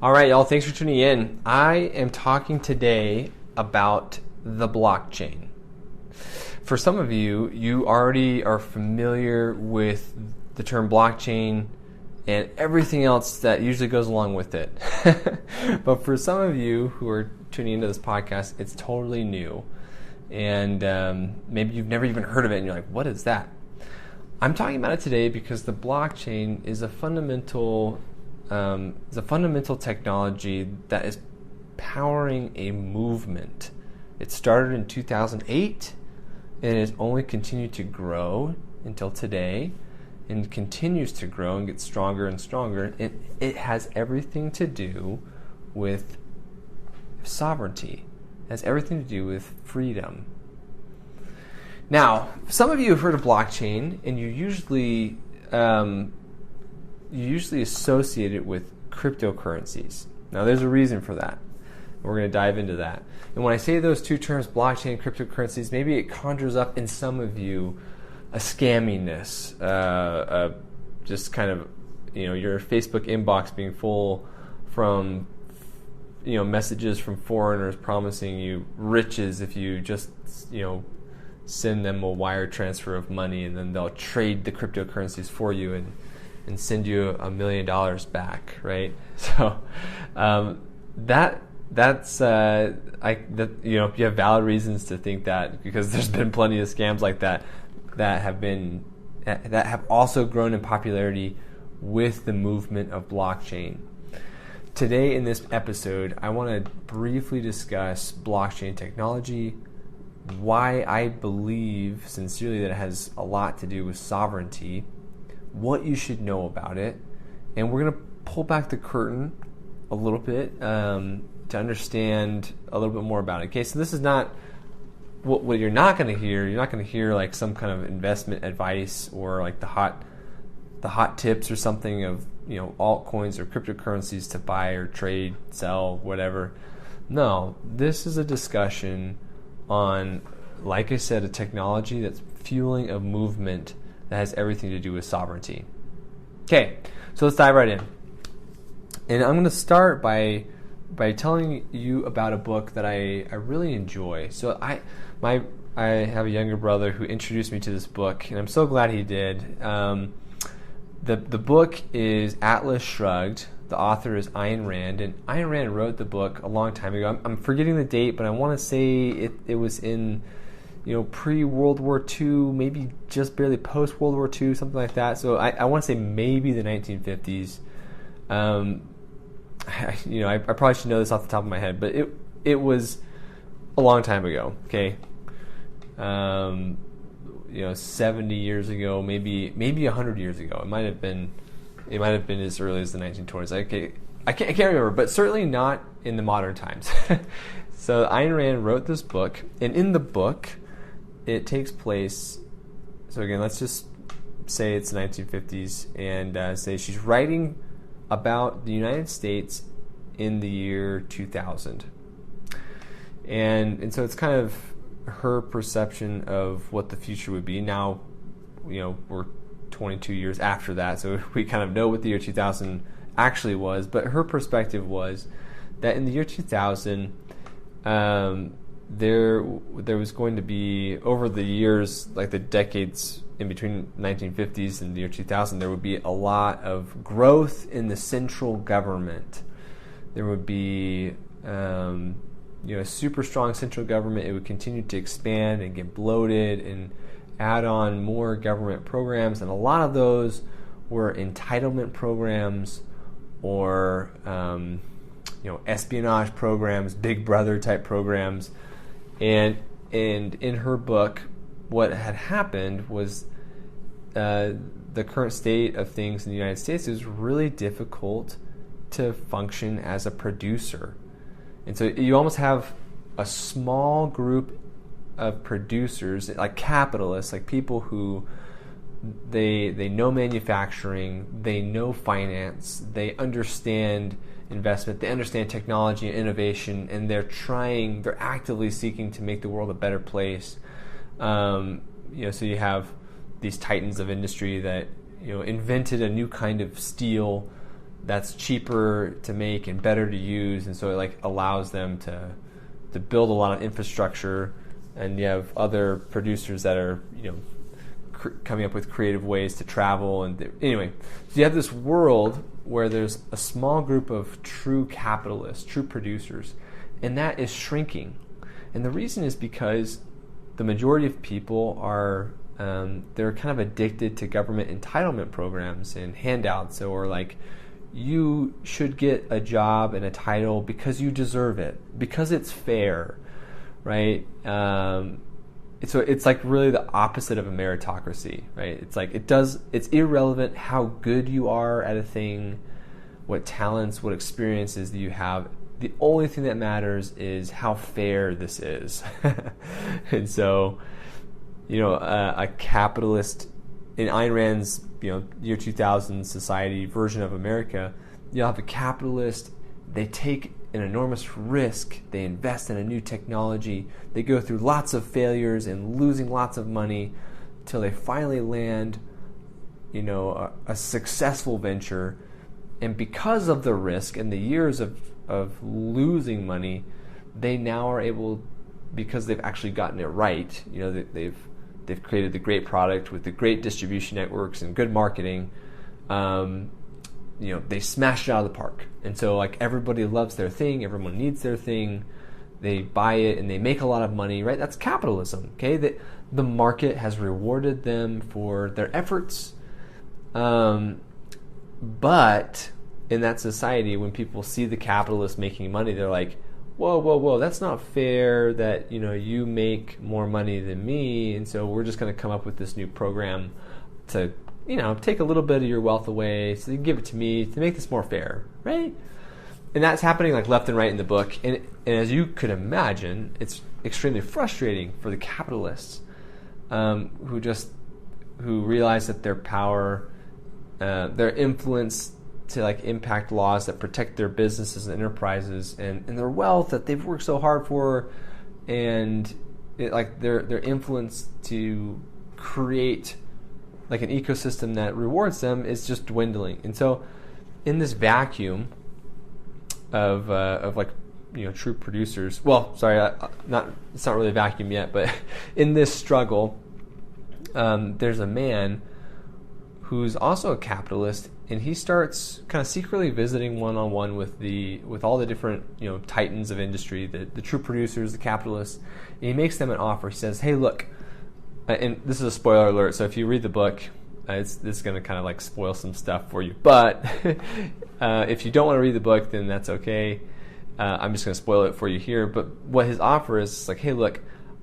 All right, y'all, thanks for tuning in. I am talking today about the blockchain. For some of you, you already are familiar with the term blockchain and everything else that usually goes along with it. But for some of you who are tuning into this podcast, it's totally new. And maybe you've never even heard of it and you're like, what is that? I'm talking about it today because the blockchain is a fundamental technology that is powering a movement. It started in 2008 and has only continued to grow until today and continues to grow and get stronger and stronger. It has everything to do with sovereignty. It has everything to do with freedom. Now, some of you have heard of blockchain, and you usually associate it with cryptocurrencies. Now, there's a reason for that. We're going to dive into that. And when I say those two terms, blockchain and cryptocurrencies, maybe it conjures up in some of you a scamminess, just kind of, your Facebook inbox being full from, messages from foreigners promising you riches if you just, send them a wire transfer of money, and then they'll trade the cryptocurrencies for you and send you $1 million back, right? So you have valid reasons to think that, because there's been plenty of scams like that have also grown in popularity with the movement of blockchain. Today in this episode, I want to briefly discuss blockchain technology, why I believe sincerely that it has a lot to do with sovereignty, what you should know about it, and we're going to pull back the curtain a little bit to understand a little bit more about it. Okay, so this is not what you're not going to hear. You're not going to hear like some kind of investment advice or like the hot tips or something of altcoins or cryptocurrencies to buy or trade, sell, whatever. No, this is a discussion on, like I said, a technology that's fueling a movement that has everything to do with sovereignty. Okay, so let's dive right in. And I'm going to start by telling you about a book that I really enjoy. So I have a younger brother who introduced me to this book, and I'm so glad he did. The book is Atlas Shrugged. The author is Ayn Rand, and Ayn Rand wrote the book a long time ago. I'm forgetting the date, but I want to say it was in pre-World War II, maybe just barely post-World War II, something like that. So I want to say maybe the 1950s. I probably should know this off the top of my head, but it was a long time ago. Okay, 70 years ago, maybe 100 years ago. It might have been as early as the 1920s. I can't remember, but certainly not in the modern times. So Ayn Rand wrote this book, and in the book, it takes place. So again, let's just say it's the 1950s, and say she's writing about the United States in the year 2000, and so it's kind of her perception of what the future would be. Now, we're 22 years after that, so we kind of know what the year 2000 actually was, but her perspective was that in the year 2000, there was going to be, over the years, like the decades in between 1950s and the year 2000, there would be a lot of growth in the central government. There would be a super strong central government. It would continue to expand and get bloated and add on more government programs, and a lot of those were entitlement programs or espionage programs, Big Brother type programs. And in her book, what had happened was the current state of things in the United States is really difficult to function as a producer. And so you almost have a small group of producers, like capitalists, like people who they know manufacturing, they know finance, they understand investment, they understand technology and innovation, and they're actively seeking to make the world a better place. So you have these titans of industry that invented a new kind of steel that's cheaper to make and better to use, and so it like allows them to build a lot of infrastructure. And you have other producers that are coming up with creative ways to travel. And anyway, so you have this world where there's a small group of true capitalists, true producers, and that is shrinking. And the reason is because the majority of people are they're kind of addicted to government entitlement programs and handouts, or like, you should get a job and a title because you deserve it, because it's fair, right? So it's like really the opposite of a meritocracy, right? It's like it's irrelevant how good you are at a thing, what talents, what experiences that you have. The only thing that matters is how fair this is. And so, a capitalist in Ayn Rand's year 2000 society version of America, you'll have a capitalist. They take an enormous risk. They invest in a new technology. They go through lots of failures and losing lots of money till they finally land, a successful venture. And because of the risk and the years of losing money, they now are able, because they've actually gotten it right. They've created the great product with the great distribution networks and good marketing. They smashed it out of the park. And so like everybody loves their thing, everyone needs their thing, they buy it and they make a lot of money, right? That's capitalism, okay? The market has rewarded them for their efforts. But in that society, when people see the capitalists making money, they're like, whoa, that's not fair that, you make more money than me, and so we're just going to come up with this new program to take a little bit of your wealth away so you can give it to me to make this more fair, right? And that's happening like left and right in the book. And as you could imagine, it's extremely frustrating for the capitalists who realize that their power, their influence to like impact laws that protect their businesses and enterprises and their wealth that they've worked so hard for, and their influence to create like an ecosystem that rewards them is just dwindling. And so in this vacuum of true producers, it's not really a vacuum yet, but in this struggle, there's a man who's also a capitalist, and he starts kind of secretly visiting one-on-one with all the different titans of industry, the true producers, the capitalists, and he makes them an offer. He says, hey, look, and this is a spoiler alert, so if you read the book, this is going to kind of like spoil some stuff for you. But if you don't want to read the book, then that's okay. I'm just going to spoil it for you here. But what his offer is like, hey, look,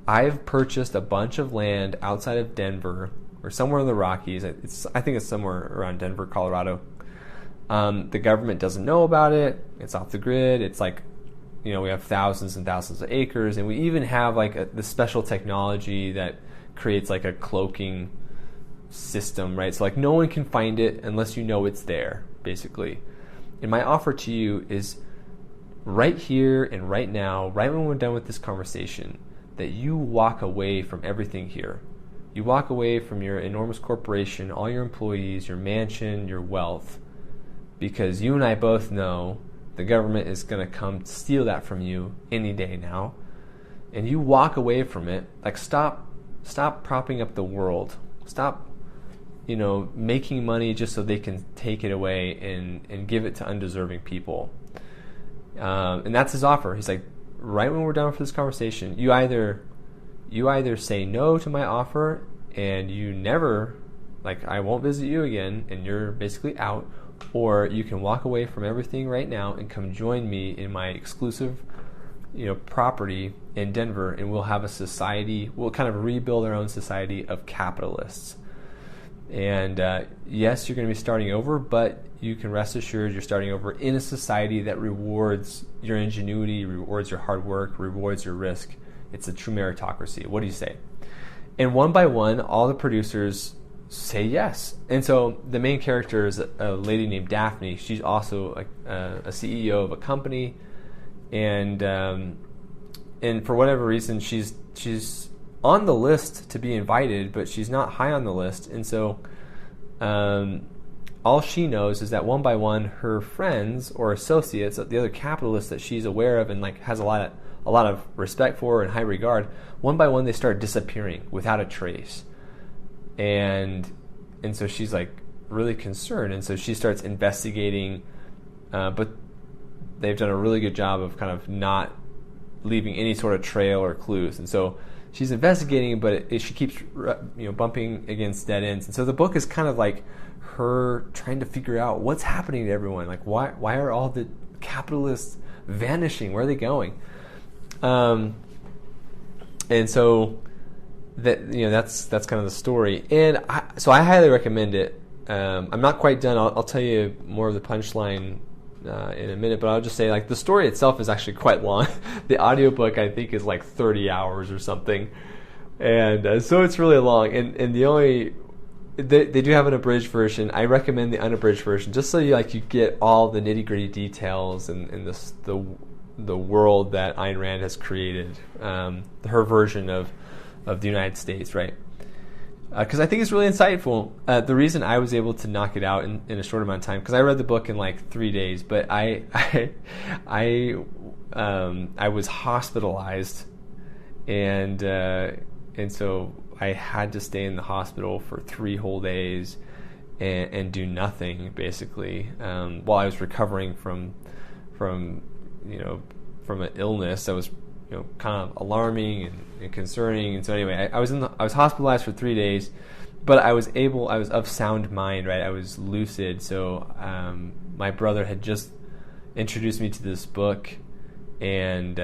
I've purchased a bunch of land outside of Denver or somewhere in the Rockies. I think it's somewhere around Denver, Colorado. The government doesn't know about it. It's off the grid. It's like, we have thousands and thousands of acres, and we even have like the special technology that creates like a cloaking system, right? So like no one can find it unless you know it's there, basically. And my offer to you is right here and right now, right when we're done with this conversation, that you walk away from everything here. You walk away from your enormous corporation, all your employees, your mansion, your wealth, because you and I both know the government is going to come steal that from you any day now. And you walk away from it, like stop propping up the world. Stop, making money just so they can take it away and give it to undeserving people. And that's his offer. He's like, right when we're done with this conversation, you either say no to my offer and you never, I won't visit you again and you're basically out, or you can walk away from everything right now and come join me in my exclusive property in Denver, and we'll have a society, we'll kind of rebuild our own society of capitalists. And yes, you're going to be starting over, but you can rest assured you're starting over in a society that rewards your ingenuity, rewards your hard work, rewards your risk. It's a true meritocracy. What do you say? And one by one, all the producers say yes. And so the main character is a lady named Daphne. She's also a CEO of a company, and for whatever reason, she's on the list to be invited, but she's not high on the list. And so all all she knows is that one by one, her friends or associates, the other capitalists that she's aware of and like has a lot of respect for and high regard, one by one they start disappearing without a trace. And so she's like really concerned, and so she starts investigating, but they've done a really good job of kind of not leaving any sort of trail or clues. And so she's investigating, but she keeps bumping against dead ends. And so the book is kind of like her trying to figure out what's happening to everyone. Like why are all the capitalists vanishing? Where are they going? And so that's kind of the story. And so I highly recommend it. I'm not quite done. I'll tell you more of the punchline in a minute, but I'll just say like the story itself is actually quite long. The audiobook I think is like 30 hours or something, and so it's really long. And they do have an abridged version. I recommend the unabridged version just so you get all the nitty gritty details and the world that Ayn Rand has created, her version of the United States, right? Because I think it's really insightful. The reason I was able to knock it out in a short amount of time, because I read the book in like 3 days, but I was hospitalized, and so I had to stay in the hospital for 3 whole days and do nothing basically while I was recovering from an illness that was kind of alarming and concerning. And so anyway, I was hospitalized for 3 days, but I was of sound mind, right? I was lucid. So my brother had just introduced me to this book, and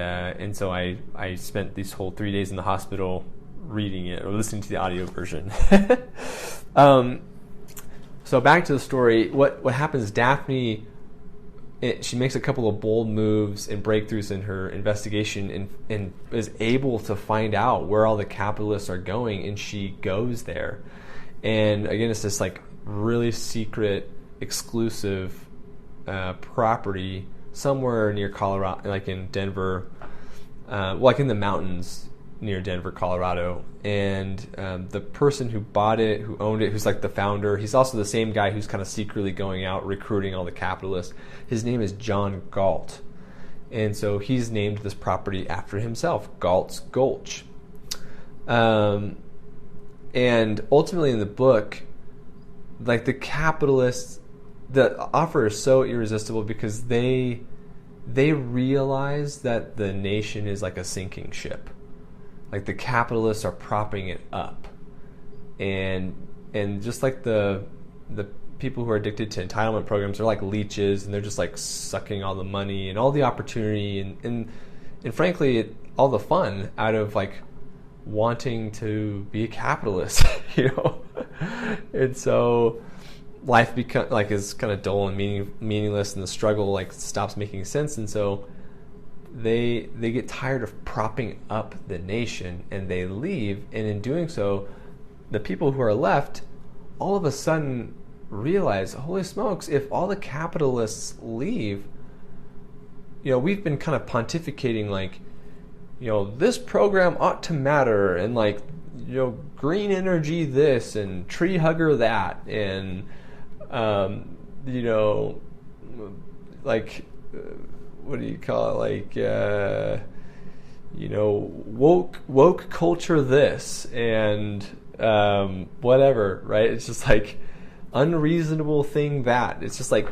so I spent these whole 3 days in the hospital reading it or listening to the audio version. So back to the story. What happens? Daphne, she makes a couple of bold moves and breakthroughs in her investigation and is able to find out where all the capitalists are going, and she goes there. And again, it's this like really secret, exclusive property somewhere near Colorado, like in Denver, like in the mountains near Denver, Colorado. And the person who bought it, who owned it, who's like the founder, he's also the same guy who's kind of secretly going out recruiting all the capitalists. His name is John Galt. And so he's named this property after himself, Galt's Gulch. And ultimately in the book, like the capitalists, the offer is so irresistible because they realize that the nation is like a sinking ship. Like the capitalists are propping it up, and just like the people who are addicted to entitlement programs, they're like leeches, and they're just like sucking all the money and all the opportunity and frankly all the fun out of like wanting to be a capitalist, And so life is kind of dull and meaningless, and the struggle like stops making sense, and so they get tired of propping up the nation and they leave. And in doing so, the people who are left all of a sudden realize, holy smokes, if all the capitalists leave, we've been kind of pontificating like, this program ought to matter, and like, green energy this and tree hugger that, and like what do you call it? Like, woke culture this and whatever, right? It's just like unreasonable thing that. It's just like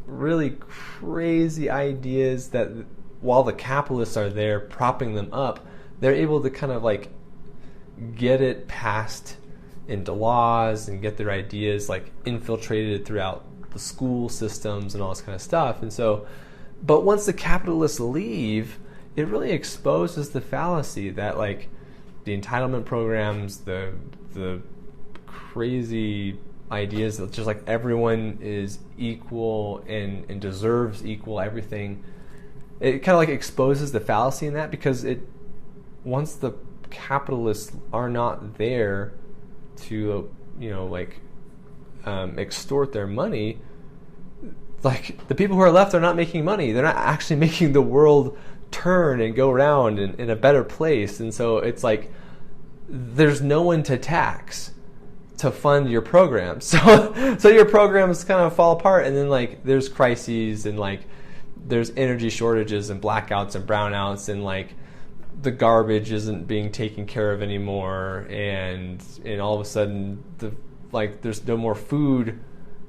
really crazy ideas that while the capitalists are there propping them up, they're able to kind of like get it passed into laws and get their ideas like infiltrated throughout the school systems and all this kind of stuff. And so, but once the capitalists leave, it really exposes the fallacy that like the entitlement programs, the crazy ideas that just like everyone is equal and deserves equal everything. It kind of like exposes the fallacy in that, because once the capitalists are not there to extort their money, like the people who are left are not making money. They're not actually making the world turn and go around in a better place. And so it's like there's no one to tax to fund your programs. So your programs kind of fall apart, and then like there's crises, and like there's energy shortages and blackouts and brownouts, and like the garbage isn't being taken care of anymore, and all of a sudden there's no more food,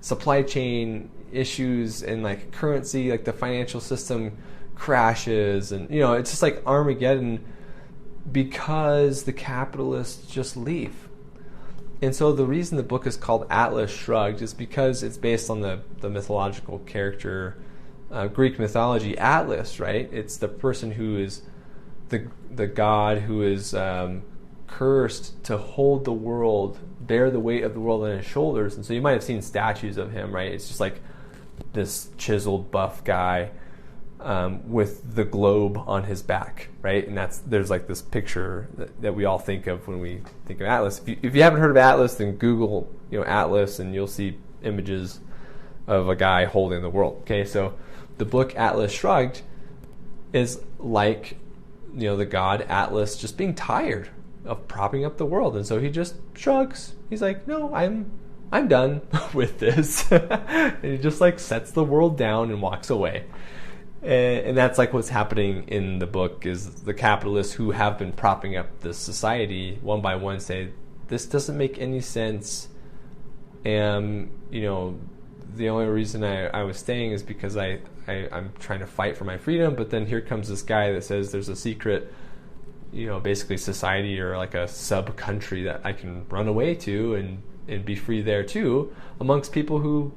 supply chain issues, and like currency, like the financial system crashes, and it's just like Armageddon because the capitalists just leave. And so the reason the book is called Atlas Shrugged is because it's based on the mythological character, Greek mythology, Atlas, right? It's the person who is the god who is cursed to hold the world, bear the weight of the world on his shoulders. And so you might have seen statues of him, right? It's just like this chiseled, buff guy with the globe on his back, right? And there's like this picture that we all think of when we think of Atlas. If you haven't heard of Atlas, then Google Atlas, and you'll see images of a guy holding the world. Okay, so the book Atlas Shrugged is like the god Atlas just being tired of propping up the world, and so he just shrugs. He's like, no, I'm done with this. And he just like sets the world down and walks away. And that's like what's happening in the book, is the capitalists who have been propping up this society one by one say, this doesn't make any sense. And the only reason I was staying is because I'm trying to fight for my freedom. But then here comes this guy that says there's a secret, basically society or like a sub country that I can run away to and be free there too, amongst people who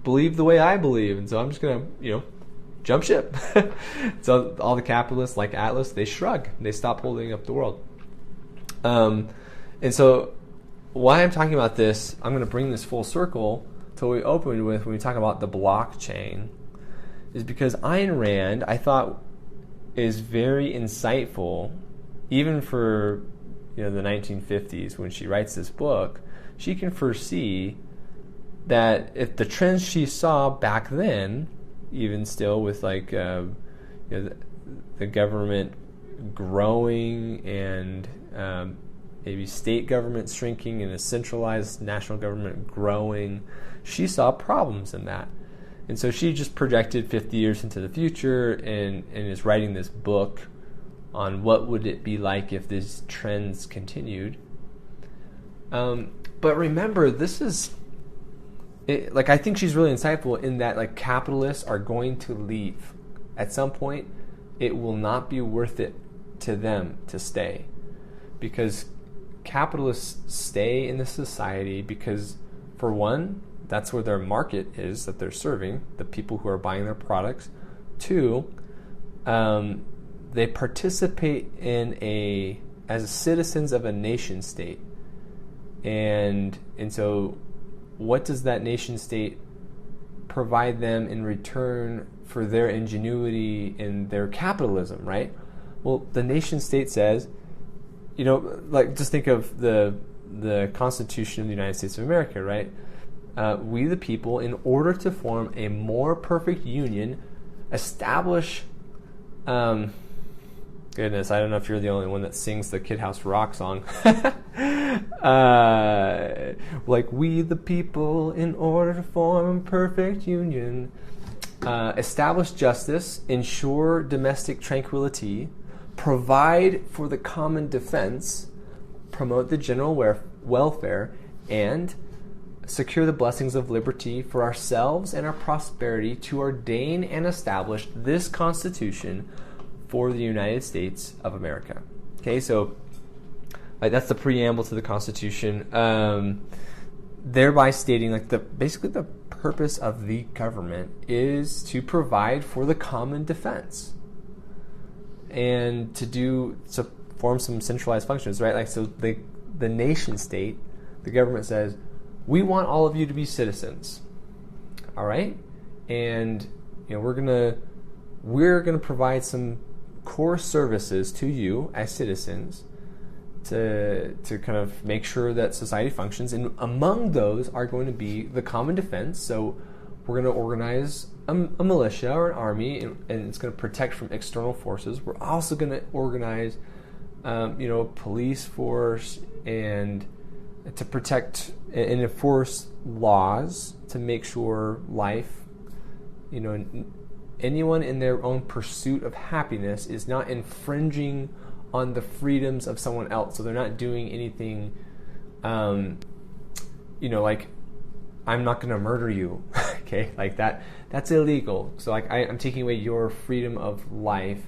believe the way I believe. And so I'm just gonna jump ship. So all the capitalists, like Atlas, they shrug. They stop holding up the world. And so why I'm talking about this, I'm going to bring this full circle to what we opened with when we talk about the blockchain, is because Ayn Rand, I thought, is very insightful, even for the 1950s when she writes this book. She can foresee that if the trends she saw back then, even still with like the government growing and maybe state government shrinking and a centralized national government growing, she saw problems in that. And so she just projected 50 years into the future and is writing this book on what would it be like if these trends continued. But remember, this is I think she's really insightful in that like capitalists are going to leave at some point. It will not be worth it to them to stay, because capitalists stay in the society because, for one, that's where their market is that they're serving, the people who are buying their products. Two, they participate as citizens of a nation state, and so what does that nation state provide them in return for their ingenuity and their capitalism, right? Well, the nation state says, like just think of the Constitution of the United States of America, right? We the people, in order to form a more perfect union, establish goodness, I don't know if you're the only one that sings the Kid House Rock song. Like, we the people, in order to form a perfect union, establish justice, ensure domestic tranquility, provide for the common defense, promote the general welfare, and secure the blessings of liberty for ourselves and our prosperity, to ordain and establish this Constitution for the United States of America. Okay, so that's the preamble to the Constitution, thereby stating basically the purpose of the government is to provide for the common defense and to form some centralized functions, right? Like, so the nation state, the government says, we want all of you to be citizens, all right? And we're gonna provide some core services to you as citizens to kind of make sure that society functions, and among those are going to be the common defense. So we're going to organize a militia or an army, and it's going to protect from external forces. We're also going to organize police force and to protect and enforce laws to make sure life, anyone in their own pursuit of happiness is not infringing on the freedoms of someone else. So they're not doing anything, like, I'm not going to murder you, okay? Like that's illegal. So like I'm taking away your freedom of life,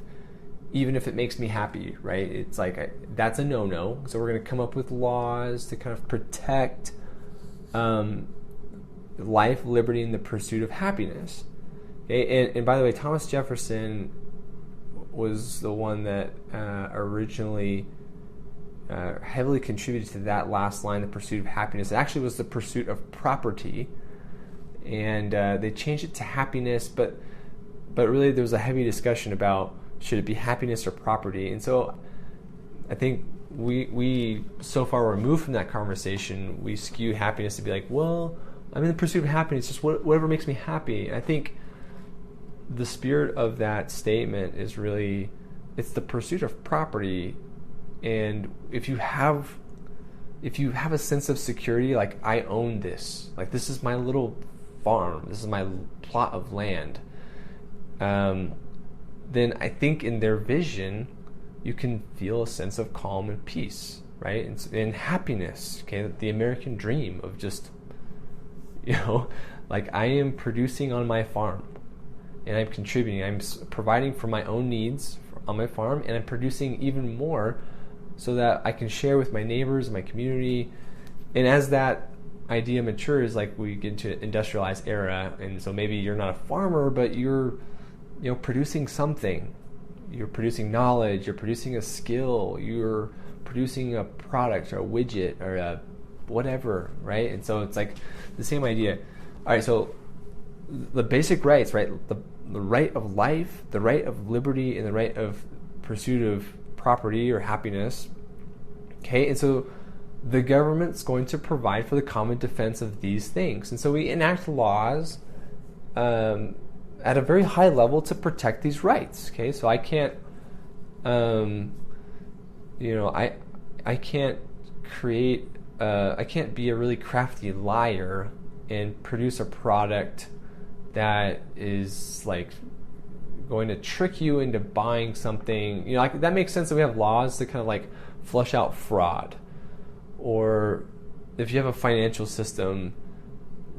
even if it makes me happy, right? It's like that's a no-no. So we're going to come up with laws to kind of protect life, liberty, and the pursuit of happiness. Okay, and by the way, Thomas Jefferson was the one that originally heavily contributed to that last line, the pursuit of happiness. It actually was the pursuit of property, and they changed it to happiness, but really there was a heavy discussion about should it be happiness or property. And so I think we so far removed from that conversation, we skew happiness to be like, well, I'm in the pursuit of happiness, just whatever makes me happy. And I think the spirit of that statement is really, it's the pursuit of property. And if you have a sense of security, like I own this, like this is my little farm, this is my plot of land, then I think in their vision, you can feel a sense of calm and peace, right? And happiness, okay? The American dream of just, like I am producing on my farm and I'm contributing, I'm providing for my own needs on my farm, and I'm producing even more so that I can share with my neighbors, my community. And as that idea matures, like we get into an industrialized era, and so maybe you're not a farmer, but you're producing something. You're producing knowledge, you're producing a skill, you're producing a product or a widget or a whatever, right? And so it's like the same idea. All right, so the basic rights, right? The right of life, the right of liberty, and the right of pursuit of property or happiness. Okay, and so the government's going to provide for the common defense of these things. And so we enact laws at a very high level to protect these rights. Okay, so I can't, I can't create, I can't be a really crafty liar and produce a product that is like going to trick you into buying something. Like that makes sense that we have laws to kind of like flush out fraud. Or if you have a financial system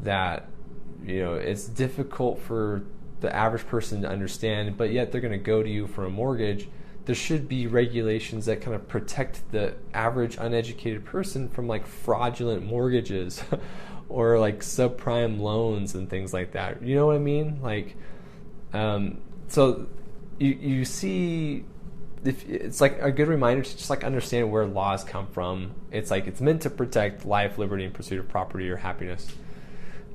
that, it's difficult for the average person to understand, but yet they're going to go to you for a mortgage, there should be regulations that kind of protect the average uneducated person from like fraudulent mortgages or like subprime loans and things like that. You know what I mean? Like, so you see, if it's like a good reminder to just like understand where laws come from. It's like it's meant to protect life, liberty, and pursuit of property or happiness.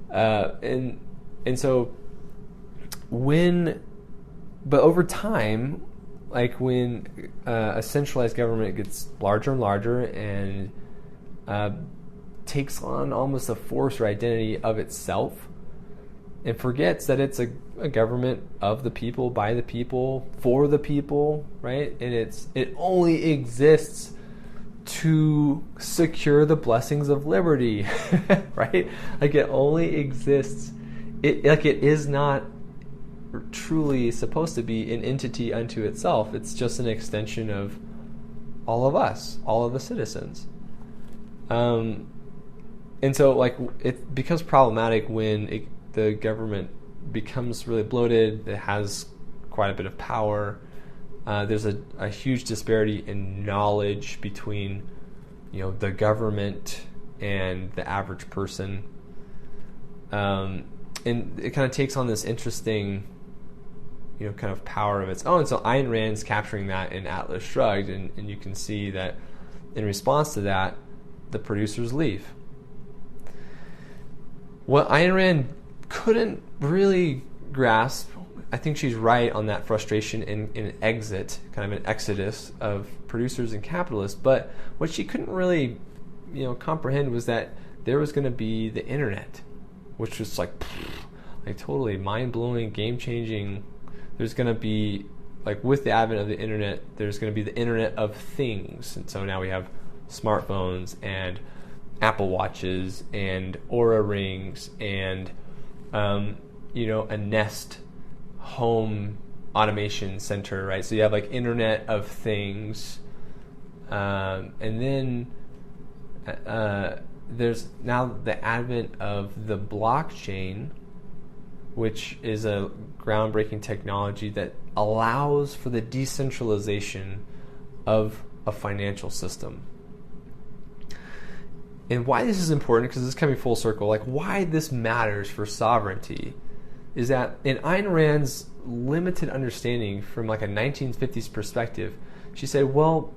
And so but over time, like when a centralized government gets larger and larger and takes on almost a force or identity of itself, and forgets that it's a government of the people, by the people, for the people, right? And it only exists to secure the blessings of liberty, right? Like it only exists, it is not truly supposed to be an entity unto itself. It's just an extension of all of us, all of the citizens. And so like it becomes problematic when the government becomes really bloated. It has quite a bit of power. There's a huge disparity in knowledge between, the government and the average person. And it kind of takes on this interesting, kind of power of its own. So Ayn Rand's capturing that in Atlas Shrugged, and you can see that in response to that, the producers leave. What Ayn Rand couldn't really grasp, I think she's right on that frustration in an exit, kind of an exodus of producers and capitalists, but what she couldn't really, comprehend was that there was going to be the internet, which was like totally mind-blowing, game-changing. There's going to be, like with the advent of the internet, there's going to be the internet of things. And so now we have smartphones and Apple Watches and Aura rings and a Nest home automation center, right? So you have like Internet of Things, and then there's now the advent of the blockchain, which is a groundbreaking technology that allows for the decentralization of a financial system. And why this is important, because this is coming full circle, like why this matters for sovereignty, is that in Ayn Rand's limited understanding from like a 1950s perspective, she said, well,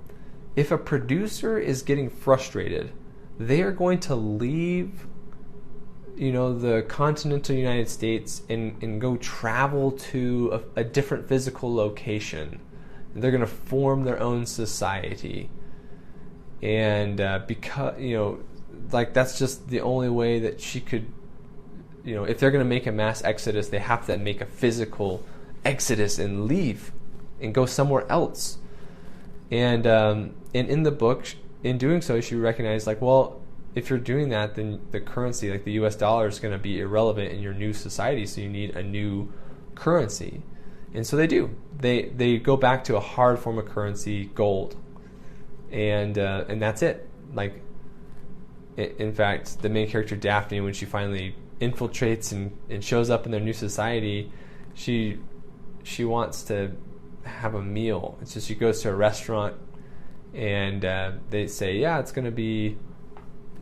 if a producer is getting frustrated, they are going to leave the continental United States and go travel to a different physical location. They're going to form their own society. And because, like that's just the only way that she could, if they're going to make a mass exodus, they have to make a physical exodus and leave and go somewhere else. And in the book, in doing so, she recognized like, well, if you're doing that, then the currency, like the US dollar, is going to be irrelevant in your new society, so you need a new currency. And so they do. They go back to a hard form of currency, gold. And that's it. Like, in fact, the main character Daphne, when she finally infiltrates and shows up in their new society, she wants to have a meal. It's just she goes to a restaurant and they say, yeah, it's going to be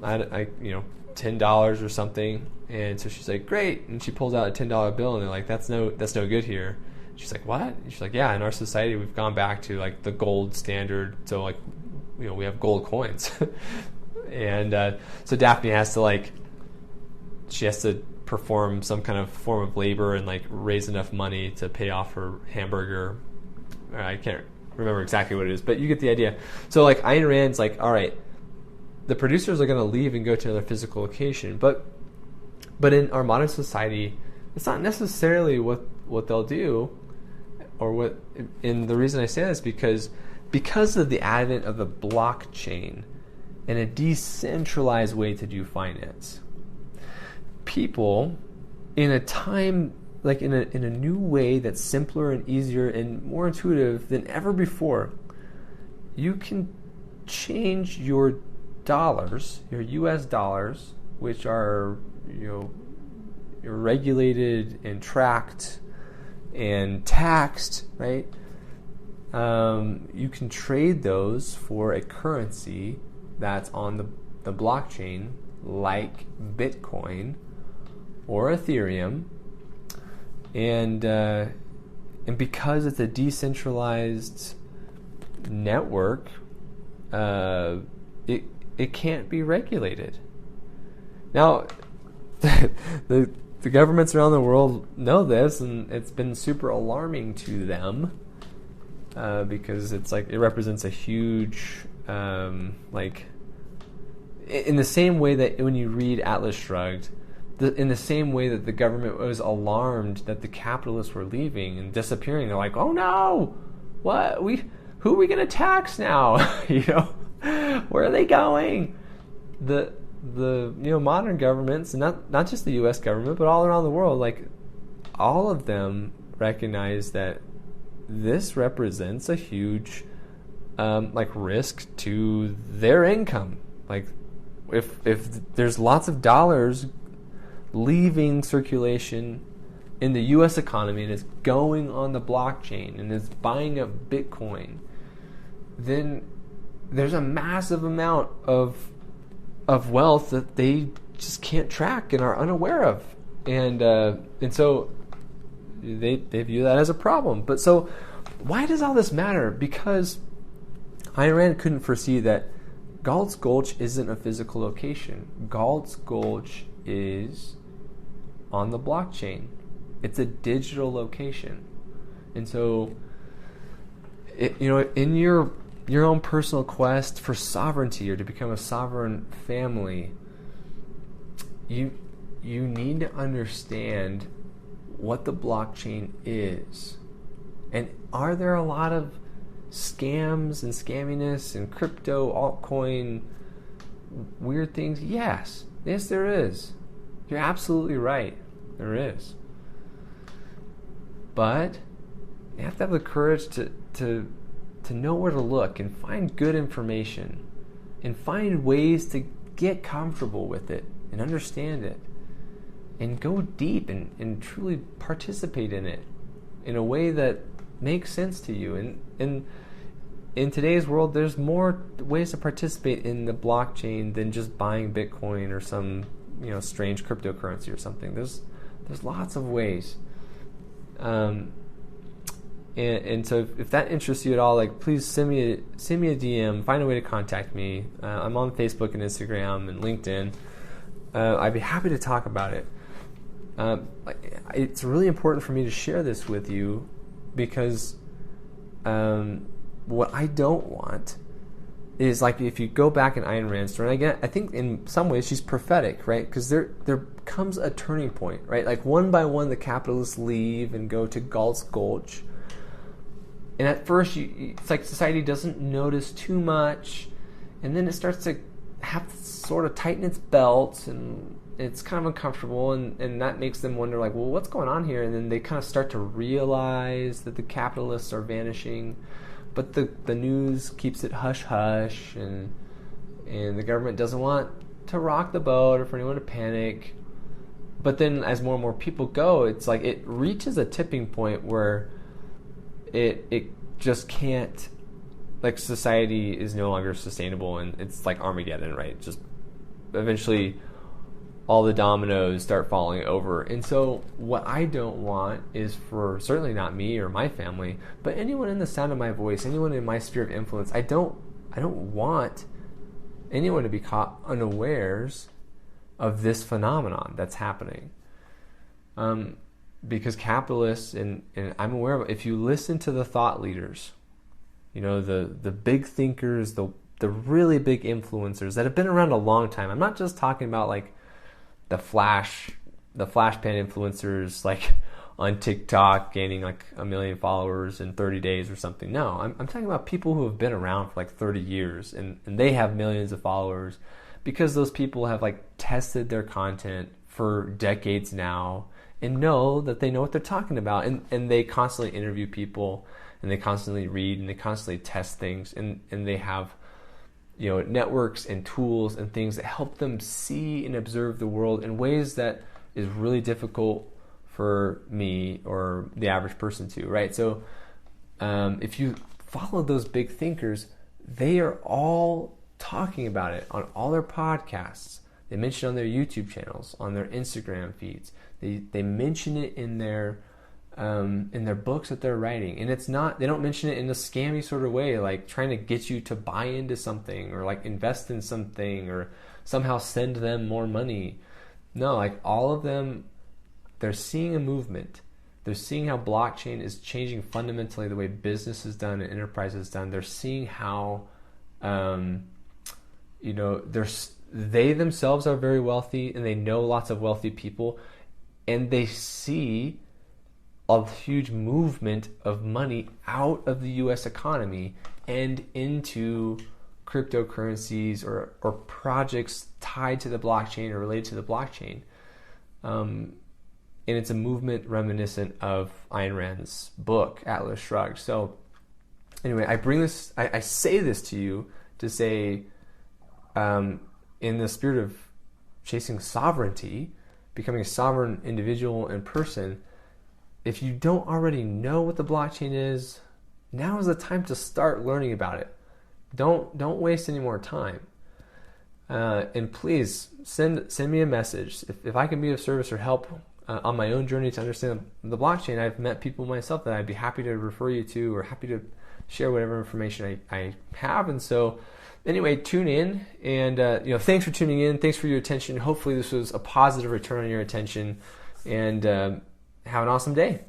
$10 or something. And so she's like, great. And she pulls out a $10 bill and they're like, that's no good here. She's like, what? And she's like, yeah, in our society we've gone back to like the gold standard. So like, we have gold coins. And so Daphne has to perform some kind of form of labor and like raise enough money to pay off her hamburger. I can't remember exactly what it is, but you get the idea. So like Ayn Rand's like, all right, the producers are going to leave and go to another physical location, but in our modern society, it's not necessarily what they'll do, or what. And the reason I say that is because of the advent of the blockchain and a decentralized way to do finance. People, in a time, like in a new way that's simpler and easier and more intuitive than ever before, you can change your dollars, your US dollars, which are regulated and tracked and taxed, right? You can trade those for a currency that's on the blockchain, like Bitcoin or Ethereum, and because it's a decentralized network, it can't be regulated. Now, the governments around the world know this, and it's been super alarming to them because it's like it represents a huge in the same way that when you read Atlas Shrugged, in the same way that the government was alarmed that the capitalists were leaving and disappearing, they're like, oh no, who are we going to tax now? Where are they going? The modern governments, and not just the U.S. government, but all around the world, like all of them recognize that this represents a huge risk to their income. Like if there's lots of dollars leaving circulation in the U.S. economy and it's going on the blockchain and it's buying up Bitcoin, then there's a massive amount of wealth that they just can't track and are unaware of, and so they view that as a problem. But so why does all this matter? Because Ayn Rand couldn't foresee that Galt's Gulch isn't a physical location. Galt's Gulch is on the blockchain. It's a digital location, and so in your own personal quest for sovereignty or to become a sovereign family, you need to understand what the blockchain is. And are there a lot of scams and scamminess and crypto, altcoin, weird things? Yes, there is. You're absolutely right. There is. But you have to have the courage to know where to look and find good information and find ways to get comfortable with it and understand it and go deep and truly participate in it in a way that makes sense to you. And in today's world, there's more ways to participate in the blockchain than just buying Bitcoin or some strange cryptocurrency or something. There's lots of ways. And so if that interests you at all, like, please send me a DM, find a way to contact me. I'm on Facebook and Instagram and LinkedIn. I'd be happy to talk about it. It's really important for me to share this with you because what I don't want is, like, if you go back in Ayn Rand's story, again, I think in some ways she's prophetic, right? Because there comes a turning point, right? Like, one by one, the capitalists leave and go to Galt's Gulch. And at first, it's like society doesn't notice too much, and then it starts to have to sort of tighten its belts, and it's kind of uncomfortable, and that makes them wonder, like, well, what's going on here? And then they kind of start to realize that the capitalists are vanishing, but the news keeps it hush-hush, and the government doesn't want to rock the boat or for anyone to panic. But then as more and more people go, it's like it reaches a tipping point where it just can't, like, society is no longer sustainable, and it's like Armageddon, right? Just eventually all the dominoes start falling over. And so what I don't want is for, certainly not me or my family, but anyone in the sound of my voice, anyone in my sphere of influence, I don't want anyone to be caught unawares of this phenomenon that's happening. Because capitalists, and I'm aware of it, if you listen to the thought leaders, the big thinkers, the really big influencers that have been around a long time. I'm not just talking about, like, the flashpan influencers, like, on TikTok gaining like 1 million followers in 30 days or something. No, I'm talking about people who have been around for like 30 years and they have millions of followers because those people have like tested their content for decades now and know that they know what they're talking about, and they constantly interview people and they constantly read and they constantly test things, and they have, networks and tools and things that help them see and observe the world in ways that is really difficult for me or the average person to, right? So if you follow those big thinkers, they are all talking about it on all their podcasts. They mention it on their YouTube channels, on their Instagram feeds. They mention it in their books that they're writing, and it's not, they don't mention it in a scammy sort of way, like trying to get you to buy into something or like invest in something or somehow send them more money. No, like all of them, they're seeing a movement. They're seeing how blockchain is changing fundamentally the way business is done and enterprise is done. They're seeing how, they themselves are very wealthy and they know lots of wealthy people, and they see a huge movement of money out of the U.S. economy and into cryptocurrencies or projects tied to the blockchain or related to the blockchain. And it's a movement reminiscent of Ayn Rand's book, Atlas Shrugged. So anyway, I say this to you to say, in the spirit of chasing sovereignty, becoming a sovereign individual and person, if you don't already know what the blockchain is, now is the time to start learning about it. Don't waste any more time. And please send me a message. If I can be of service or help on my own journey to understand the blockchain, I've met people myself that I'd be happy to refer you to or happy to share whatever information I have. And so anyway, tune in, and thanks for tuning in. Thanks for your attention. Hopefully this was a positive return on your attention, and have an awesome day.